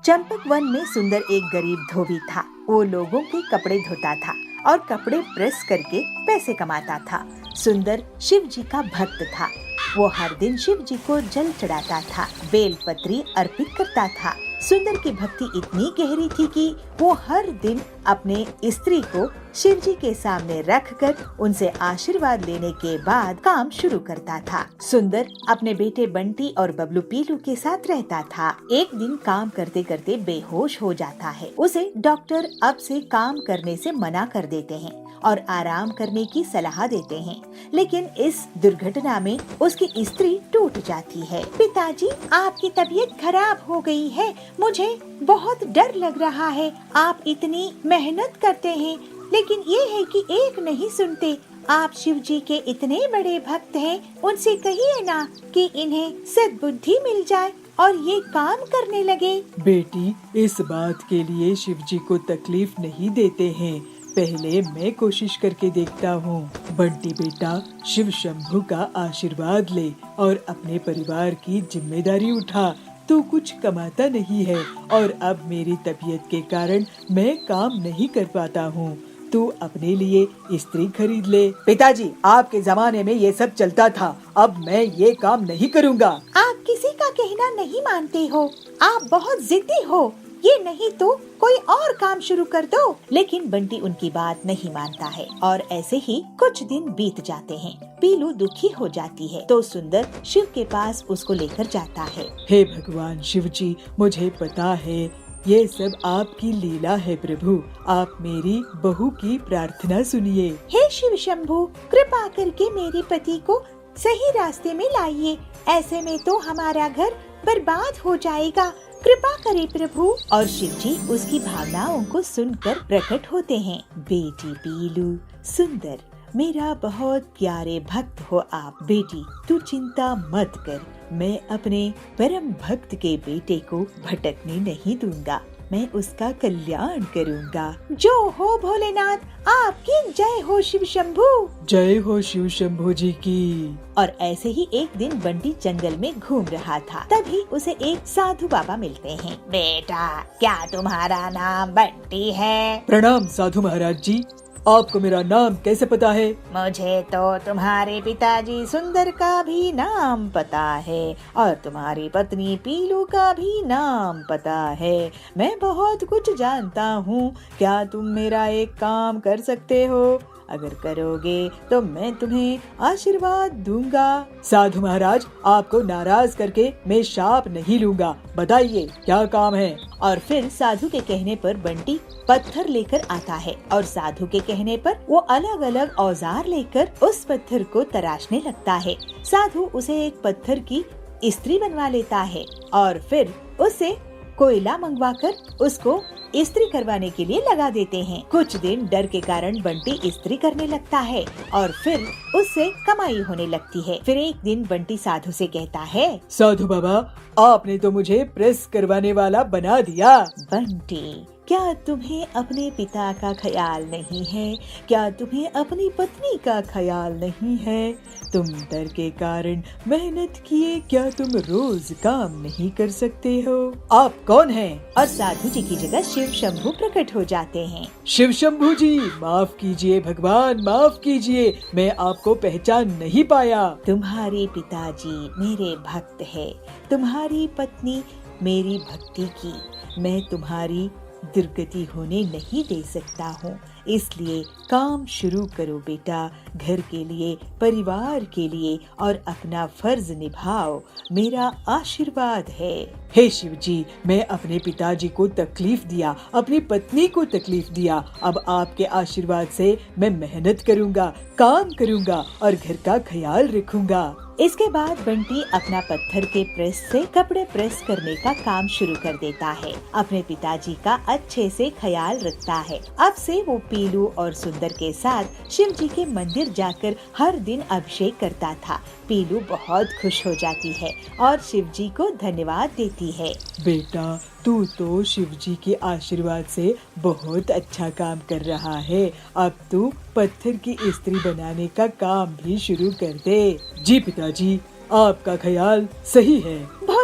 Champak one में सुंदर एक गरीब धोबी था। वो लोगों के कपड़े धोता था और कपड़े प्रेस करके पैसे कमाता था। सुंदर शिव जी का भक्त था। वो हर दिन शिव जी को जल चढ़ाता था, बेलपत्री अर्पित करता था। सुंदर की भक्ति इतनी गहरी थी कि वो हर दिन अपने स्त्री को शिव जी के सामने रखकर उनसे आशीर्वाद लेने के बाद काम शुरू करता था। सुंदर अपने बेटे बंटी और बबलू पीलू के साथ रहता था। एक दिन काम करते करते बेहोश हो जाता है। उसे डॉक्टर अब से काम करने से मना कर देते हैं और आराम करने की सलाह देते हैं, लेकिन इस दुर्घटना में उसकी स्त्री टूट जाती है। पिताजी, आपकी तबीयत खराब हो गई है, मुझे बहुत डर लग रहा है। आप इतनी मेहनत करते हैं, लेकिन ये है कि एक नहीं सुनते। आप शिव जी के इतने बड़े भक्त हैं, उनसे कहिए ना कि इन्हें सद्बुद्धि मिल जाए और ये काम करने लगे। बेटी, इस बात के लिए शिव जी को तकलीफ नहीं देते हैं। पहले मैं कोशिश करके देखता हूँ। बंटी बेटा, शिव शंभू का आशीर्वाद ले और अपने परिवार की जिम्मेदारी उठा। तू कुछ कमाता नहीं है और अब मेरी तबीयत के कारण मैं काम नहीं कर पाता हूँ। तू अपने लिए स्त्री खरीद ले। पिताजी, आपके जमाने में ये सब चलता था, अब मैं ये काम नहीं करूँगा। आप किसी का कहना नहीं मानते हो, आप बहुत जिद्दी हो। ये नहीं तो कोई और काम शुरू कर दो। लेकिन बंटी उनकी बात नहीं मानता है और ऐसे ही कुछ दिन बीत जाते हैं। पीलू दुखी हो जाती है तो सुंदर शिव के पास उसको लेकर जाता है। हे भगवान शिव जी, मुझे पता है ये सब आपकी लीला है प्रभु। आप मेरी बहू की प्रार्थना सुनिए। हे शिव शंभू, कृपा करके मेरे पति को सही रास्ते में लाइए। ऐसे में तो हमारा घर बर्बाद हो जाएगा। कृपा करे प्रभु। और शिव जी उसकी भावनाओं को सुनकर प्रकट होते हैं। बेटी पीलू, सुंदर, मेरा बहुत प्यारे भक्त हो आप। बेटी, तू चिंता मत कर, मैं अपने परम भक्त के बेटे को भटकने नहीं दूंगा। मैं उसका कल्याण करूंगा। जो हो भोलेनाथ, आपकी जय हो शिव शंभू। जय हो शिव शंभू जी की। और ऐसे ही एक दिन बंटी जंगल में घूम रहा था। तभी उसे एक साधु बाबा मिलते हैं। बेटा, क्या तुम्हारा नाम बंटी है? प्रणाम साधु महाराज जी, आपको मेरा नाम कैसे पता है? मुझे तो तुम्हारे पिताजी सुंदर का भी नाम पता है और तुम्हारी पत्नी पीलू का भी नाम पता है। मैं बहुत कुछ जानता हूँ। क्या तुम मेरा एक काम कर सकते हो? अगर करोगे तो मैं तुम्हें आशीर्वाद दूंगा। साधु महाराज, आपको नाराज करके मैं शाप नहीं लूंगा। बताइए क्या काम है? और फिर साधु के कहने पर बंटी पत्थर लेकर आता है और साधु के कहने पर वो अलग अलग औजार लेकर उस पत्थर को तराशने लगता है। साधु उसे एक पत्थर की स्त्री बनवा लेता है और फिर उसे कोयला मंगवाकर उसको इस्त्री करवाने के लिए लगा देते हैं। कुछ दिन डर के कारण बंटी इस्त्री करने लगता है और फिर उससे कमाई होने लगती है। फिर एक दिन बंटी साधु से कहता है, साधु बाबा, आपने तो मुझे प्रेस करवाने वाला बना दिया। बंटी, क्या तुम्हें अपने पिता का ख्याल नहीं है? क्या तुम्हें अपनी पत्नी का ख्याल नहीं है? तुम डर के कारण मेहनत किए क्या तुम रोज काम नहीं कर सकते हो? आप कौन हैं? और साधु जी की जगह शिव शंभू प्रकट हो जाते हैं। शिव शंभू जी, माफ कीजिए भगवान, माफ कीजिए, मैं आपको पहचान नहीं पाया। तुम्हारे पिताजी मेरे भक्त है, तुम्हारी पत्नी मेरी भक्ति की। मैं तुम्हारी दुर्गति होने नहीं दे सकता हूँ, इसलिए काम शुरू करो बेटा। घर के लिए, परिवार के लिए और अपना फर्ज निभाओ, मेरा आशीर्वाद है। हे शिव जी, मैं अपने पिताजी को तकलीफ दिया, अपनी पत्नी को तकलीफ दिया। अब आपके आशीर्वाद से मैं मेहनत करूँगा, काम करूँगा और घर का ख्याल रखूँगा। इसके बाद बंटी अपना पत्थर के प्रेस से कपड़े प्रेस करने का काम शुरू कर देता है। अपने पिताजी का अच्छे से ख्याल रखता है। अब से वो पीलू और सुंदर के साथ शिव जी के मंदिर जाकर हर दिन अभिषेक करता था। पीलू बहुत खुश हो जाती है और शिव जी को धन्यवाद देती है। बेटा, तू तो शिव जी के आशीर्वाद से बहुत अच्छा काम कर रहा है। अब तू पत्थर की स्त्री बनाने का काम भी शुरू कर दे। जी पिताजी, आपका ख्याल सही है।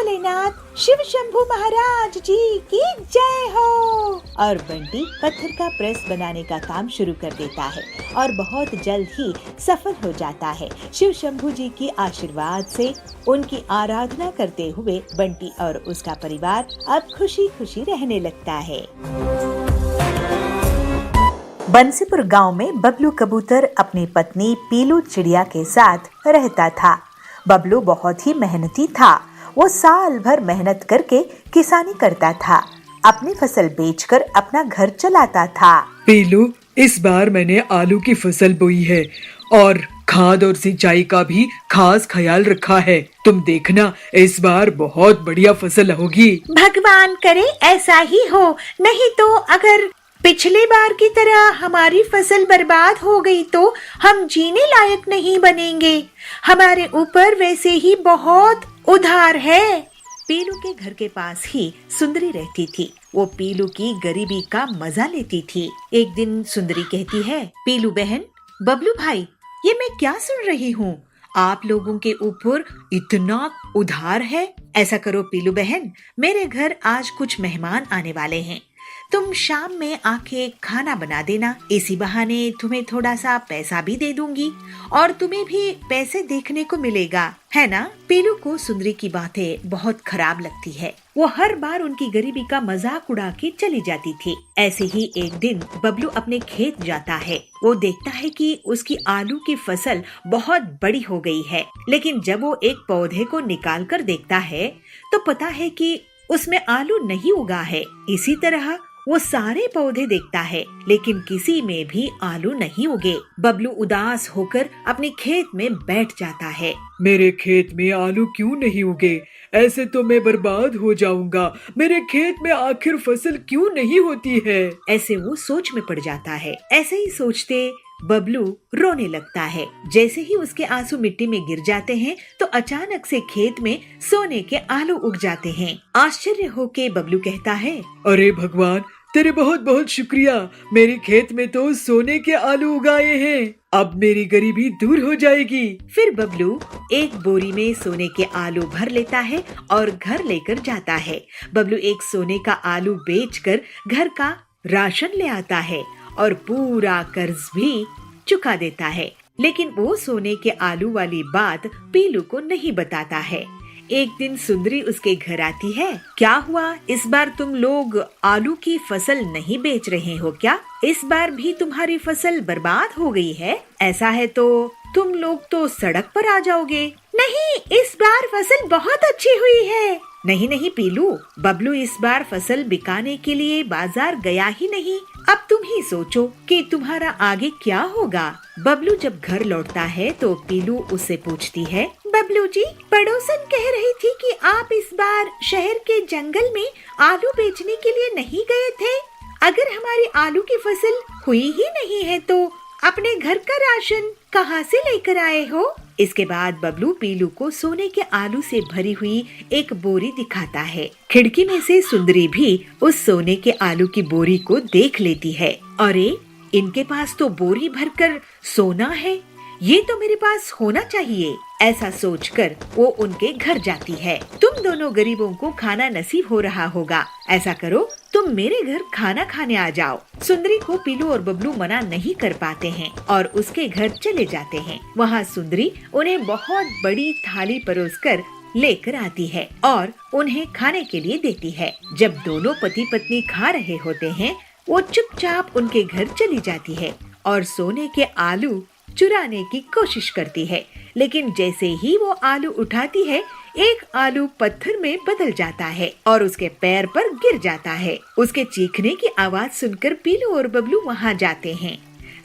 भोलेनाथ शिव शंभू महाराज जी की जय हो। और बंटी पत्थर का प्रेस बनाने का काम शुरू कर देता है और बहुत जल्द ही सफल हो जाता है। शिव शंभू जी की आशीर्वाद से उनकी आराधना करते हुए बंटी और उसका परिवार अब खुशी खुशी रहने लगता है। बंसीपुर गांव में बबलू कबूतर अपनी पत्नी पीलू चिड़िया के साथ रहता था। बबलू बहुत ही मेहनती था। वो साल भर मेहनत करके किसानी करता था, अपनी फसल बेचकर अपना घर चलाता था। पीलू, इस बार मैंने आलू की फसल बोई है और खाद और सिंचाई का भी खास ख्याल रखा है। तुम देखना, इस बार बहुत बढ़िया फसल होगी। भगवान करे ऐसा ही हो, नहीं तो अगर पिछले बार की तरह हमारी फसल बर्बाद हो गई तो हम जीने लायक नहीं बनेंगे। हमारे ऊपर वैसे ही बहुत उधार है। पीलू के घर के पास ही सुंदरी रहती थी। वो पीलू की गरीबी का मजा लेती थी। एक दिन सुंदरी कहती है, पीलू बहन, बबलू भाई, ये मैं क्या सुन रही हूँ? आप लोगों के ऊपर इतना उधार है। ऐसा करो पीलू बहन, मेरे घर आज कुछ मेहमान आने वाले हैं। तुम शाम में आके खाना बना देना। इसी बहाने तुम्हें थोड़ा सा पैसा भी दे दूंगी और तुम्हें भी पैसे देखने को मिलेगा, है ना? पीलू को सुंदरी की बातें बहुत खराब लगती है। वो हर बार उनकी गरीबी का मजाक उड़ा के चली जाती थी। ऐसे ही एक दिन बबलू अपने खेत जाता है। वो देखता है कि उसकी आलू की फसल बहुत बड़ी हो गई है, लेकिन जब वो एक पौधे को निकाल कर देखता है तो पता है कि उसमें आलू नहीं उगा है। इसी तरह वो सारे पौधे देखता है, लेकिन किसी में भी आलू नहीं उगे। बबलू उदास होकर अपने खेत में बैठ जाता है। मेरे खेत में आलू क्यों नहीं उगे? ऐसे तो मैं बर्बाद हो जाऊंगा। मेरे खेत में आखिर फसल क्यों नहीं होती है? ऐसे वो सोच में पड़ जाता है। ऐसे ही सोचते बबलू रोने लगता है। जैसे ही उसके आंसू मिट्टी में गिर जाते हैं तो अचानक से खेत में सोने के आलू उग जाते हैं। आश्चर्य होके बबलू कहता है, अरे भगवान, तेरे बहुत बहुत शुक्रिया। मेरे खेत में तो सोने के आलू उगाए हैं। अब मेरी गरीबी दूर हो जाएगी। फिर बबलू एक बोरी में सोने के आलू भर लेता है और घर लेकर जाता है। बबलू एक सोने का आलू बेचकर घर का राशन ले आता है और पूरा कर्ज भी चुका देता है। लेकिन वो सोने के आलू वाली बात पीलू को नहीं बताता है। एक दिन सुंदरी उसके घर आती है। क्या हुआ, इस बार तुम लोग आलू की फसल नहीं बेच रहे हो क्या? इस बार भी तुम्हारी फसल बर्बाद हो गई है? ऐसा है तो तुम लोग तो सड़क पर आ जाओगे। नहीं, इस बार फसल बहुत अच्छी हुई है। नहीं नहीं पीलू, बबलू इस बार फसल बिकाने के लिए बाजार गया ही नहीं। अब तुम ही सोचो कि तुम्हारा आगे क्या होगा। बबलू जब घर लौटता है तो पीलू उससे पूछती है, बबलू जी, पड़ोसन कह रही थी कि आप इस बार शहर के जंगल में आलू बेचने के लिए नहीं गए थे। अगर हमारी आलू की फसल हुई ही नहीं है तो अपने घर का राशन कहाँ से लेकर आए हो? इसके बाद बबलू पीलू को सोने के आलू से भरी हुई एक बोरी दिखाता है। खिड़की में से सुंदरी भी उस सोने के आलू की बोरी को देख लेती है। अरे, इनके पास तो बोरी भरकर सोना है, ये तो मेरे पास होना चाहिए। ऐसा सोचकर वो उनके घर जाती है। तुम दोनों गरीबों को खाना नसीब हो रहा होगा। ऐसा करो, तुम मेरे घर खाना खाने आ जाओ। सुंदरी को पीलू और बबलू मना नहीं कर पाते हैं और उसके घर चले जाते हैं। वहाँ सुंदरी उन्हें बहुत बड़ी थाली परोसकर लेकर आती है और उन्हें खाने के लिए देती है। जब दोनों पति पत्नी खा रहे होते हैं, वो चुपचाप उनके घर चली जाती है और सोने के आलू चुराने की कोशिश करती है। लेकिन जैसे ही वो आलू उठाती है, एक आलू पत्थर में बदल जाता है और उसके पैर पर गिर जाता है। उसके चीखने की आवाज सुनकर पीलू और बबलू वहाँ जाते हैं।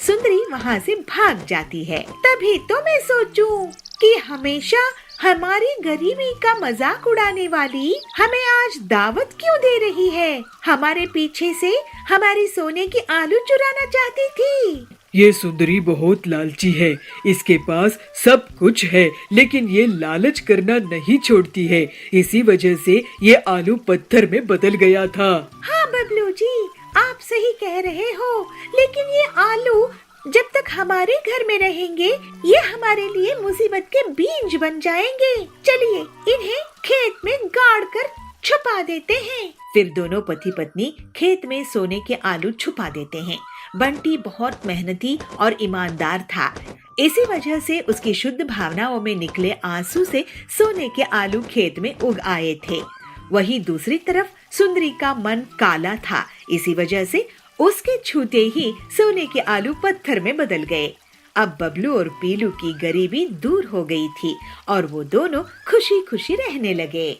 सुंदरी वहाँ से भाग जाती है। तभी तो मैं सोचूं कि हमेशा हमारी गरीबी का मजाक उड़ाने वाली हमें आज दावत क्यों दे रही है? हमारे पीछे से हमारी सोने की आलू चुराना चाहती थी। ये सुंदरी बहुत लालची है। इसके पास सब कुछ है, लेकिन ये लालच करना नहीं छोड़ती है। इसी वजह से ये आलू पत्थर में बदल गया था। हाँ बबलू जी, आप सही कह रहे हो, लेकिन ये आलू जब तक हमारे घर में रहेंगे ये हमारे लिए मुसीबत के बीज बन जाएंगे। चलिए इन्हें खेत में गाड़ कर छुपा देते हैं। फिर दोनों पति पत्नी खेत में सोने के आलू छुपा देते हैं। बंटी बहुत मेहनती और ईमानदार था। इसी वजह से उसकी शुद्ध भावनाओं में निकले आंसू से सोने के आलू खेत में उग आए थे। वहीं दूसरी तरफ सुंदरी का मन काला था। इसी वजह से उसके छूते ही सोने के आलू पत्थर में बदल गए। अब बबलू और पीलू की गरीबी दूर हो गई थी और वो दोनों खुशी खुशी रहने लगे।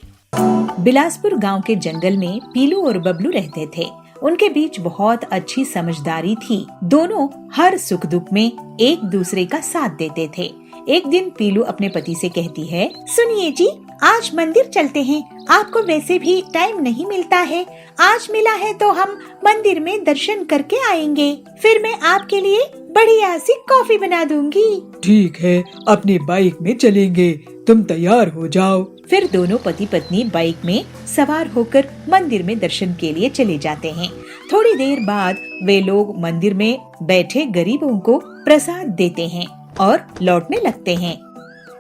बिलासपुर गांव के जंगल में पीलू और बबलू रहते थे। उनके बीच बहुत अच्छी समझदारी थी। दोनों हर सुख दुख में एक दूसरे का साथ देते थे। एक दिन पीलू अपने पति से कहती है, सुनिए जी, आज मंदिर चलते हैं। आपको वैसे भी टाइम नहीं मिलता है। आज मिला है तो हम मंदिर में दर्शन करके आएंगे। फिर मैं आपके लिए बढ़िया सी कॉफी बना दूंगी। ठीक है, अपनी बाइक में चलेंगे। तुम तैयार हो जाओ। फिर दोनों पति पत्नी बाइक में सवार होकर मंदिर में दर्शन के लिए चले जाते हैं। थोड़ी देर बाद वे लोग मंदिर में बैठे गरीबों को प्रसाद देते हैं और लौटने लगते हैं।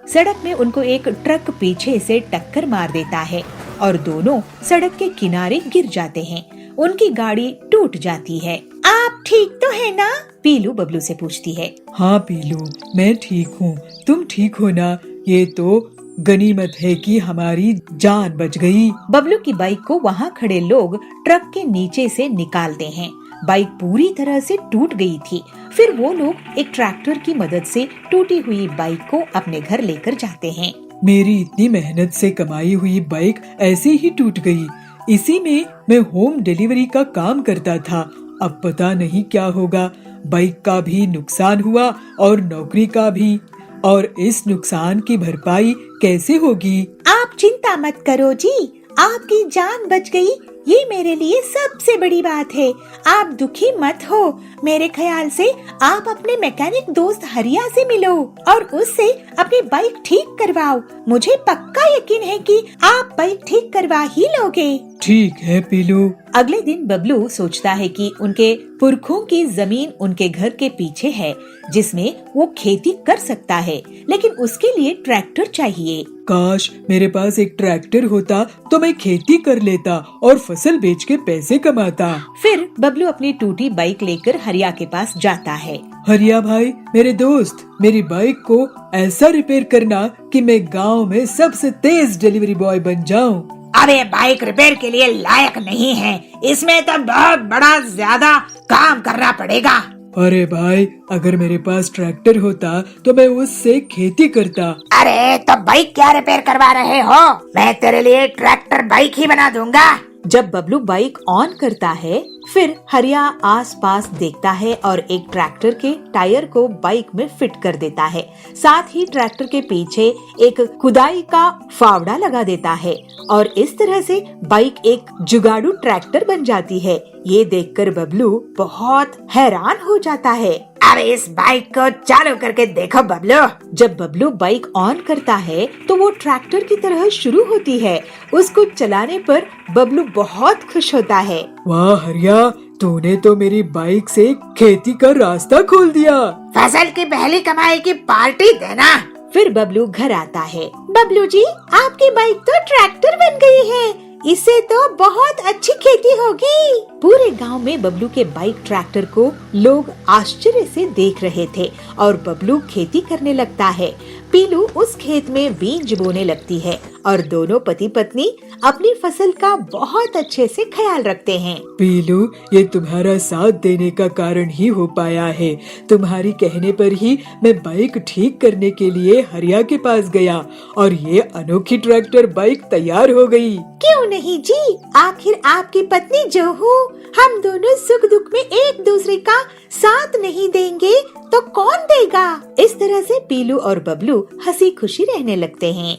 सड़क में उनको एक ट्रक पीछे से टक्कर मार देता है और दोनों सड़क के किनारे गिर जाते हैं। उनकी गाड़ी टूट जाती है। आप ठीक तो है ना? पीलू बबलू से पूछती है। हाँ पीलू, मैं ठीक हूँ। तुम ठीक हो ना? ये तो गनीमत है कि हमारी जान बच गई। बबलू की बाइक को वहाँ खड़े लोग ट्रक के नीचे से निकालते हैं। बाइक पूरी तरह से टूट गई थी। फिर वो लोग एक ट्रैक्टर की मदद से टूटी हुई बाइक को अपने घर लेकर जाते हैं। मेरी इतनी मेहनत से कमाई हुई बाइक ऐसे ही टूट गई। इसी में मैं होम डिलीवरी का काम करता था। अब पता नहीं क्या होगा। बाइक का भी नुकसान हुआ और नौकरी का भी। और इस नुकसान की भरपाई कैसे होगी? आप चिंता मत करो जी, आपकी जान बच गई, ये मेरे लिए सबसे बड़ी बात है। आप दुखी मत हो। मेरे ख्याल से आप अपने मैकेनिक दोस्त हरिया से मिलो और उससे अपनी बाइक ठीक करवाओ। मुझे पक्का यकीन है कि आप बाइक ठीक करवा ही लोगे। ठीक है पीलू। अगले दिन बबलू सोचता है कि उनके पुरखों की जमीन उनके घर के पीछे है जिसमें वो खेती कर सकता है, लेकिन उसके लिए ट्रैक्टर चाहिए। काश मेरे पास एक ट्रैक्टर होता तो मैं खेती कर लेता और फसल बेच के पैसे कमाता। फिर बबलू अपनी टूटी बाइक लेकर हरिया के पास जाता है। हरिया भाई, मेरे दोस्त, मेरी बाइक को ऐसा रिपेयर करना कि मैं गांव में सबसे तेज डिलीवरी बॉय बन जाऊं। अरे बाइक रिपेयर के लिए लायक नहीं है, इसमें तो बहुत बड़ा ज्यादा काम करना पड़ेगा। अरे भाई, अगर मेरे पास ट्रैक्टर होता तो मैं उससे खेती करता। अरे तो बाइक क्या रिपेयर करवा रहे हो? मैं तेरे लिए ट्रैक्टर बाइक ही बना दूंगा। जब बबलू बाइक ऑन करता है, फिर हरिया आसपास देखता है और एक ट्रैक्टर के टायर को बाइक में फिट कर देता है। साथ ही ट्रैक्टर के पीछे एक खुदाई का फावड़ा लगा देता है और इस तरह से बाइक एक जुगाड़ू ट्रैक्टर बन जाती है। ये देखकर बबलू बहुत हैरान हो जाता है। अरे इस बाइक को चालू करके देखो बबलू। जब बबलू बाइक ऑन करता है तो वो ट्रैक्टर की तरह शुरू होती है। उसको चलाने पर बबलू बहुत खुश होता है। वाह हरिया, तूने तो मेरी बाइक से खेती का रास्ता खोल दिया। फसल की पहली कमाई की पार्टी देना। फिर बबलू घर आता है। बबलू जी, आपकी बाइक तो ट्रैक्टर बन गई है। इससे तो बहुत अच्छी खेती होगी। पूरे गांव में बबलू के बाइक ट्रैक्टर को लोग आश्चर्य से देख रहे थे और बबलू खेती करने लगता है। पीलू उस खेत में बीज बोने लगती है और दोनों पति पत्नी अपनी फसल का बहुत अच्छे से ख्याल रखते हैं। पीलू, ये तुम्हारा साथ देने का कारण ही हो पाया है। तुम्हारी कहने पर ही मैं बाइक ठीक करने के लिए हरिया के पास गया और ये अनोखी ट्रैक्टर बाइक तैयार हो गई। क्यों नहीं जी, आखिर आपकी पत्नी जो हूँ, हम दोनों सुख दुख में एक दूसरे का साथ नहीं देंगे तो कौन देगा? इस तरह से पीलू और बबलू हंसी खुशी रहने लगते हैं।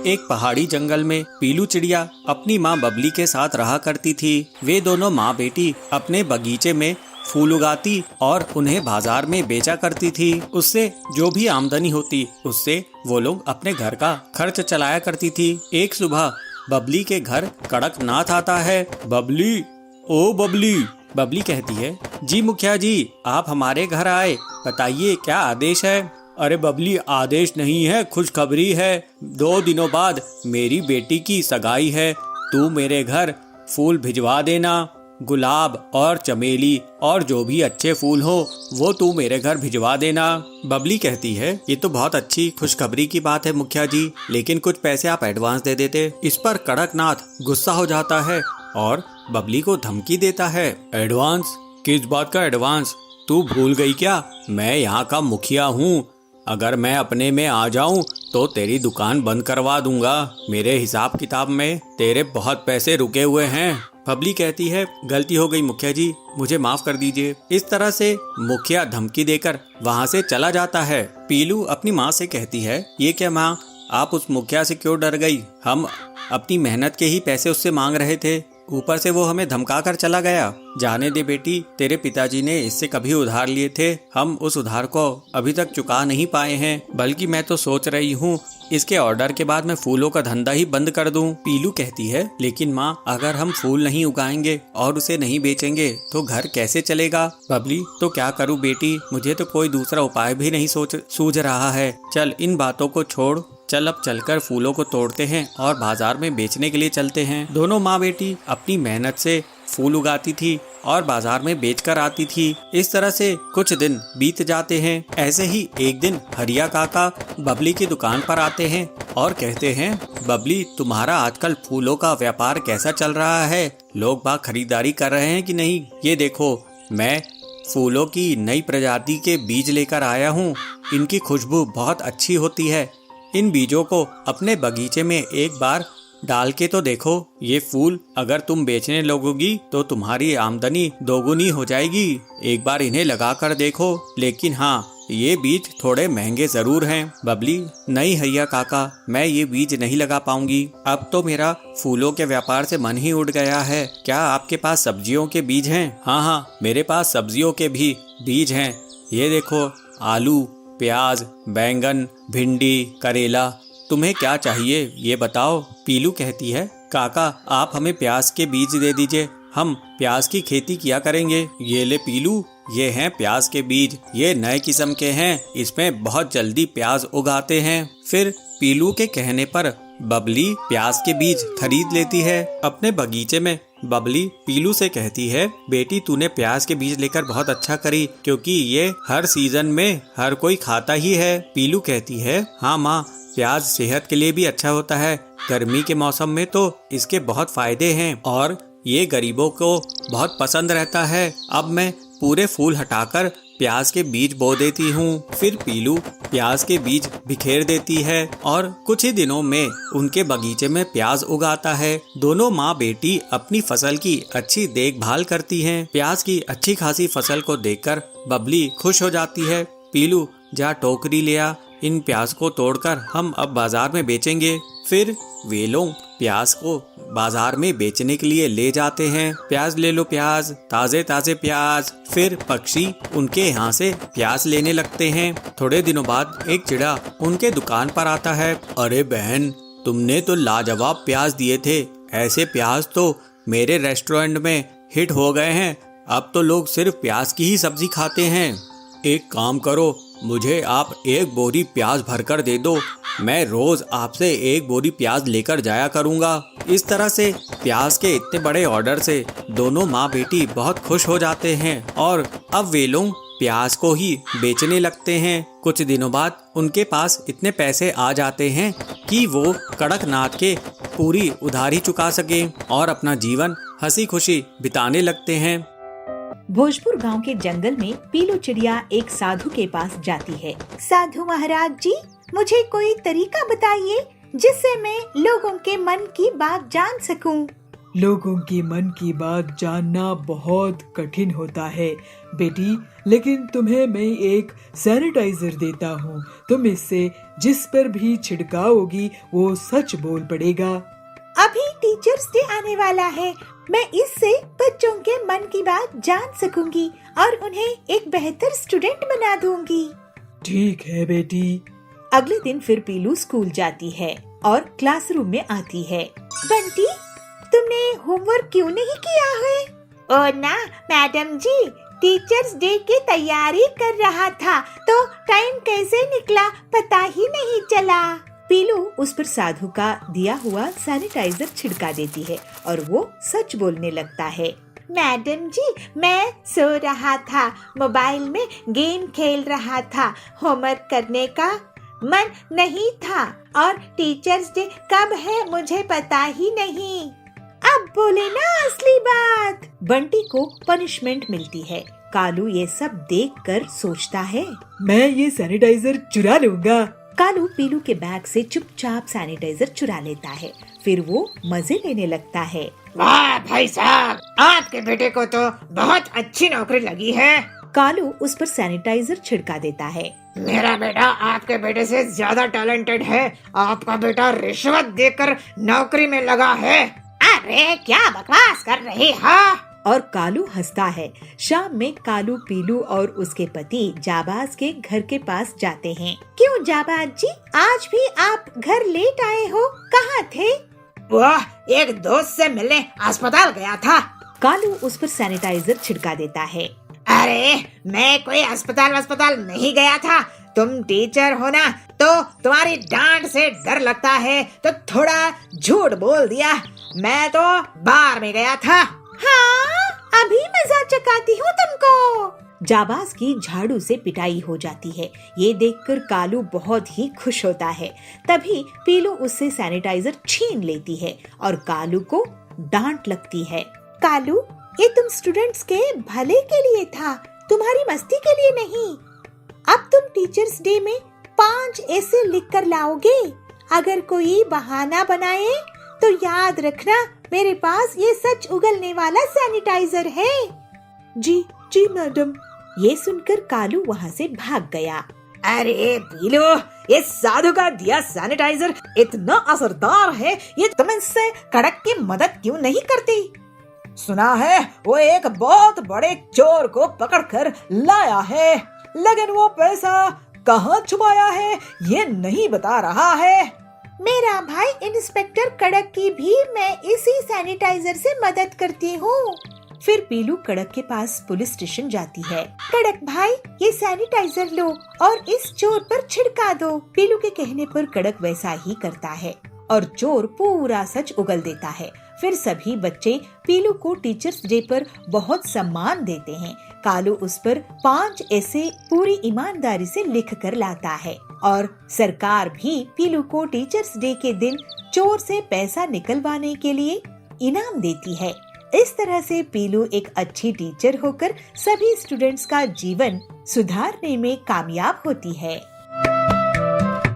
एक पहाड़ी जंगल में पीलू चिड़िया अपनी माँ बबली के साथ रहा करती थी। वे दोनों माँ बेटी अपने बगीचे में फूल उगाती और उन्हें बाजार में बेचा करती थी। उससे जो भी आमदनी होती उससे वो लोग अपने घर का खर्च चलाया करती थी। एक सुबह बबली के घर कड़कनाथ आता है। बबली, ओ बबली, बबली कहती है, जी मुखिया जी, आप हमारे घर आए, बताइए क्या आदेश है। अरे बबली, आदेश नहीं है, खुशखबरी है। 2 दिनों बाद मेरी बेटी की सगाई है। तू मेरे घर फूल भिजवा देना, गुलाब और चमेली और जो भी अच्छे फूल हो वो तू मेरे घर भिजवा देना। बबली कहती है, ये तो बहुत अच्छी खुशखबरी की बात है मुखिया जी, लेकिन कुछ पैसे आप एडवांस दे देते। इस पर कड़कनाथ गुस्सा हो जाता है और बबली को धमकी देता है। एडवांस? किस बात का एडवांस? तू भूल गई क्या? मैं यहाँ का मुखिया हूँ। अगर मैं अपने में आ जाऊं तो तेरी दुकान बंद करवा दूंगा। मेरे हिसाब किताब में तेरे बहुत पैसे रुके हुए हैं। बबली कहती है, गलती हो गई मुखिया जी, मुझे माफ कर दीजिए। इस तरह से मुखिया धमकी देकर वहाँ से चला जाता है। पीलू अपनी माँ से कहती है, ये क्या माँ, आप उस मुखिया से क्यों डर गई? हम अपनी मेहनत के ही पैसे उससे मांग रहे थे, ऊपर से वो हमें धमका कर चला गया। जाने दे बेटी, तेरे पिताजी ने इससे कभी उधार लिए थे, हम उस उधार को अभी तक चुका नहीं पाए हैं। बल्कि मैं तो सोच रही हूँ इसके ऑर्डर के बाद मैं फूलों का धंधा ही बंद कर दूं। पीलू कहती है, लेकिन माँ, अगर हम फूल नहीं उगाएंगे और उसे नहीं बेचेंगे तो घर कैसे चलेगा? बबली, तो क्या करूँ बेटी, मुझे तो कोई दूसरा उपाय भी नहीं सूझ रहा है। चल इन बातों को छोड़, चल अब चलकर फूलों को तोड़ते हैं और बाजार में बेचने के लिए चलते हैं। दोनों माँ बेटी अपनी मेहनत से फूल उगाती थी और बाजार में बेचकर आती थी। इस तरह से कुछ दिन बीत जाते हैं। ऐसे ही एक दिन हरिया काका बबली की दुकान पर आते हैं और कहते हैं, बबली, तुम्हारा आजकल फूलों का व्यापार कैसा चल रहा है? लोग बाग खरीदारी कर रहे हैं कि नहीं? ये देखो, मैं फूलों की नई प्रजाति के बीज लेकर आया हूँ। इनकी खुशबू बहुत अच्छी होती है। इन बीजों को अपने बगीचे में एक बार डाल के तो देखो। ये फूल अगर तुम बेचने लगोगी तो तुम्हारी आमदनी दोगुनी हो जाएगी। एक बार इन्हें लगा कर देखो। लेकिन हाँ, ये बीज थोड़े महंगे जरूर हैं। बबली, नहीं हरिया काका, मैं ये बीज नहीं लगा पाऊंगी। अब तो मेरा फूलों के व्यापार से मन ही उड़ गया है। क्या आपके पास सब्जियों के बीज हैं? हाँ हाँ, मेरे पास सब्जियों के भी बीज हैं। ये देखो, आलू, प्याज, बैंगन, भिंडी, करेला। तुम्हें क्या चाहिए ये बताओ। पीलू कहती है, काका, आप हमें प्याज के बीज दे दीजिए, हम प्याज की खेती किया करेंगे। ये ले पीलू, ये हैं प्याज के बीज, ये नए किस्म के हैं, इसमें बहुत जल्दी प्याज उगाते हैं। फिर पीलू के कहने पर बबली प्याज के बीज खरीद लेती है। अपने बगीचे में बबली पीलू से कहती है, बेटी, तूने प्याज के बीज लेकर बहुत अच्छा करी, क्योंकि ये हर सीजन में हर कोई खाता ही है। पीलू कहती है, हाँ माँ, प्याज सेहत के लिए भी अच्छा होता है। गर्मी के मौसम में तो इसके बहुत फायदे हैं और ये गरीबों को बहुत पसंद रहता है। अब मैं पूरे फूल हटाकर प्याज के बीज बो देती हूँ। फिर पीलू प्याज के बीज बिखेर देती है और कुछ ही दिनों में उनके बगीचे में प्याज उगाता है। दोनों माँ बेटी अपनी फसल की अच्छी देखभाल करती हैं। प्याज की अच्छी खासी फसल को देखकर बबली खुश हो जाती है। पीलू, जा टोकरी ले आ, इन प्याज को तोड़कर हम अब बाजार में बेचेंगे। फिर वे लोग प्याज को बाजार में बेचने के लिए ले जाते हैं। प्याज ले लो, प्याज, ताजे ताजे प्याज। फिर पक्षी उनके यहाँ से प्याज लेने लगते हैं। थोड़े दिनों बाद एक चिड़ा उनके दुकान पर आता है। अरे बहन, तुमने तो लाजवाब प्याज दिए थे। ऐसे प्याज तो मेरे रेस्टोरेंट में हिट हो गए हैं। अब तो लोग सिर्फ प्याज की ही सब्जी खाते हैं। एक काम करो, मुझे आप 1 बोरी प्याज भरकर दे दो, मैं रोज आपसे 1 बोरी प्याज लेकर जाया करूंगा। इस तरह से प्याज के इतने बड़े ऑर्डर से दोनों माँ बेटी बहुत खुश हो जाते हैं और अब वे लोग प्याज को ही बेचने लगते हैं। कुछ दिनों बाद उनके पास इतने पैसे आ जाते हैं कि वो कड़कनाथ के पूरी उधारी चुका सके और अपना जीवन हंसी खुशी बिताने लगते हैं। भोजपुर गांव के जंगल में पीलू चिड़िया एक साधु के पास जाती है। साधु महाराज जी, मुझे कोई तरीका बताइए जिससे मैं लोगों के मन की बात जान सकूं। लोगों की मन की बात जानना बहुत कठिन होता है बेटी, लेकिन तुम्हें मैं एक सैनिटाइजर देता हूँ। तुम इससे जिस पर भी छिड़काओगी वो सच बोल पड़ेगा। अभी टीचर्स डे आने वाला है, मैं इससे बच्चों के मन की बात जान सकूंगी और उन्हें एक बेहतर स्टूडेंट बना दूंगी। ठीक है बेटी। अगले दिन फिर पीलू स्कूल जाती है और क्लासरूम में आती है। बंटी, तुमने होमवर्क क्यों नहीं किया है? ओ ना मैडम जी, टीचर्स डे की तैयारी कर रहा था तो टाइम कैसे निकला पता ही नहीं चला। पीलू उस पर साधु का दिया हुआ सैनिटाइजर छिड़का देती है और वो सच बोलने लगता है। मैडम जी, मैं सो रहा था, मोबाइल में गेम खेल रहा था, होमवर्क करने का मन नहीं था और टीचर्स डे कब है मुझे पता ही नहीं। अब बोले ना असली बात। बंटी को पनिशमेंट मिलती है। कालू ये सब देखकर सोचता है, मैं ये सैनिटाइजर चुरा लूंगा। कालू पीलू के बैग से चुपचाप सैनिटाइजर चुरा लेता है। फिर वो मजे लेने लगता है। वाह भाई साहब, आपके बेटे को तो बहुत अच्छी नौकरी लगी है। कालू उस पर सैनिटाइजर छिड़का देता है। मेरा बेटा आपके बेटे से ज्यादा टैलेंटेड है। आपका बेटा रिश्वत देकर नौकरी में लगा है। अरे क्या बकवास कर रहे हो? और कालू हंसता है। शाम में कालू पीलू और उसके पति जाबाज के घर के पास जाते हैं। क्यों जाबाज जी, आज भी आप घर लेट आए हो? कहाँ थे? वह एक दोस्त से मिलने अस्पताल गया था। कालू उस पर सैनिटाइजर छिड़का देता है। अरे मैं कोई अस्पताल नहीं गया था। तुम टीचर हो ना, तो तुम्हारी डांट से डर लगता है तो थोड़ा झूठ बोल दिया। मैं तो बार में गया था। हाँ, अभी मजाक चकाती हूँ तुमको। जाबाज की झाड़ू से पिटाई हो जाती है। ये देखकर कालू बहुत ही खुश होता है। तभी पीलू उससे सैनिटाइजर छीन लेती है और कालू को डांट लगती है। कालू, ये तुम स्टूडेंट्स के भले के लिए था, तुम्हारी मस्ती के लिए नहीं। अब तुम टीचर्स डे में 5 ऐसे लिख कर लाओगे। अगर कोई बहाना बनाए तो याद रखना, मेरे पास ये सच उगलने वाला सैनिटाइजर है। जी मैडम। ये सुनकर कालू वहाँ से भाग गया। अरे पीलू, ये साधु का दिया सैनिटाइजर इतना असरदार है, ये तुम इससे कड़क की मदद क्यों नहीं करती? सुना है वो एक बहुत बड़े चोर को पकड़कर लाया है, लेकिन वो पैसा कहाँ छुपाया है ये नहीं बता रहा है। मेरा भाई इंस्पेक्टर कड़क की भी मैं इसी सैनिटाइजर से मदद करती हूँ। फिर पीलू कड़क के पास पुलिस स्टेशन जाती है। कड़क भाई, ये सैनिटाइजर लो और इस चोर पर छिड़का दो। पीलू के कहने पर कड़क वैसा ही करता है और चोर पूरा सच उगल देता है। फिर सभी बच्चे पीलू को टीचर्स डे पर बहुत सम्मान देते हैं। कालू उस पर 5 ऐसे पूरी ईमानदारी से लिख कर लाता है और सरकार भी पीलू को टीचर्स डे के दिन चोर से पैसा निकलवाने के लिए इनाम देती है। इस तरह से पीलू एक अच्छी टीचर होकर सभी स्टूडेंट्स का जीवन सुधारने में कामयाब होती है।